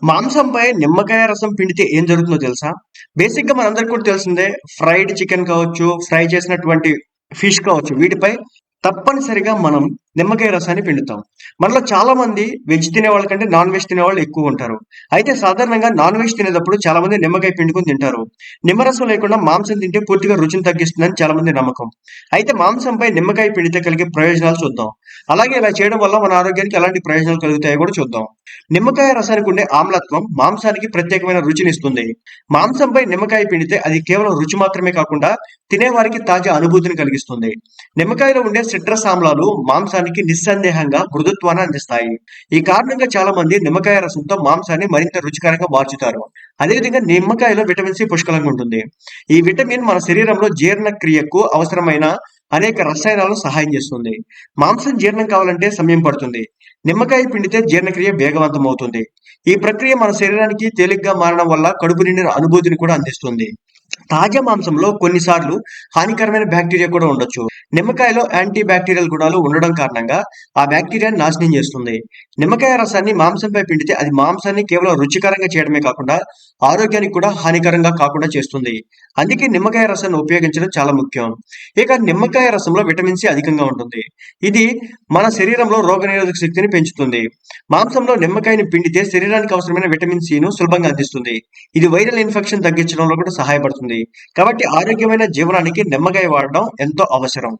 మాంసంపై నిమ్మకాయ రసం పిండితే ఏం జరుగుతుందో తెలుసా? బేసిక్‌గా మనందరికి కూడా తెలిసిందే. ఫ్రైడ్ చికెన్ కావచ్చు, ఫ్రై చేసినటువంటి ఫిష్ కావచ్చు, వీటిపై తప్పనిసరిగా మనం నిమ్మకాయ రసాన్ని పిండుతాం. మనలో చాలామంది వెజ్ తినేవాళ్ళ కంటే నాన్ వెజ్ తినేవాళ్ళు ఎక్కువుంటారు. అయితే సాధారణంగా నాన్ వెజ్ తినేటప్పుడు చాలామంది నిమ్మకాయ పిండుకొని తింటారు. నిమ్మరసం లేకుండా మాంసం తింటే పూర్తిగా రుచిని తగ్గిస్తుందని చాలామంది నమ్మకం. అయితే మాంసంపై నిమ్మకాయ పిండితే కలిగే ప్రయోజనాలు చూద్దాం. అలాగే ఇలా చేయడం వల్ల మన ఆరోగ్యానికి ఎలాంటి ప్రయోజనాలు కలుగుతాయో కూడా చూద్దాం. నిమ్మకాయ రసానికి ఉండే ఆమ్లత్వం మాంసానికి ప్రత్యేకమైన రుచినిస్తుంది. మాంసంపై నిమ్మకాయ పిండితే అది కేవలం రుచి మాత్రమే కాకుండా తినేవారికి తాజా అనుభూతిని కలిగిస్తుంది. నిమ్మకాయలో ఉండే సిట్రస్ ఆమ్లాలు మాంసానికి నిస్సందేహంగా మృదుత్వాన్ని అందిస్తాయి. ఈ కారణంగా చాలా మంది నిమ్మకాయ రసంతో మాంసాన్ని మరింత రుచికరంగా మార్చుతారు. అదేవిధంగా నిమ్మకాయలో విటమిన్ సి పుష్కలంగా ఉంటుంది. ఈ విటమిన్ మన శరీరంలో జీర్ణక్రియకు అవసరమైన అనేక రసాయనాలను సహాయం చేస్తుంది. మాంసం జీర్ణం కావాలంటే సమయం పడుతుంది. నిమ్మకాయ పిండితే జీర్ణక్రియ వేగవంతం అవుతుంది. ఈ ప్రక్రియ మన శరీరానికి తేలిగ్గా మారడం వల్ల కడుపు నిండిన అనుభూతిని కూడా అందిస్తుంది. తాజా మాంసంలో కొన్నిసార్లు హానికరమైన బ్యాక్టీరియా కూడా ఉండొచ్చు. నిమ్మకాయలో యాంటీ బ్యాక్టీరియల్ గుణాలు ఉండడం కారణంగా ఆ బ్యాక్టీరియాని నాశనం చేస్తుంది. నిమ్మకాయ రసాన్ని మాంసంపై పిండితే అది మాంసాన్ని కేవలం రుచికరంగా చేయడమే కాకుండా ఆరోగ్యానికి కూడా హానికరంగా కాకుండా చేస్తుంది. అందుకే నిమ్మకాయ రసాన్ని ఉపయోగించడం చాలా ముఖ్యం. ఇక నిమ్మకాయ రసంలో విటమిన్ సి అధికంగా ఉంటుంది. ఇది మన శరీరంలో రోగనిరోధక శక్తిని పెంచుతుంది. మాంసంలో నిమ్మకాయని పిండితే శరీరానికి అవసరమైన విటమిన్ సిను సులభంగా అందిస్తుంది. ఇది వైరల్ ఇన్ఫెక్షన్ తగ్గించడంలో కూడా సహాయపడుతుంది. కాబట్టి ఆరోగ్యమైన జీవనానికి నిమ్మకాయ వాడడం ఎంతో అవసరం.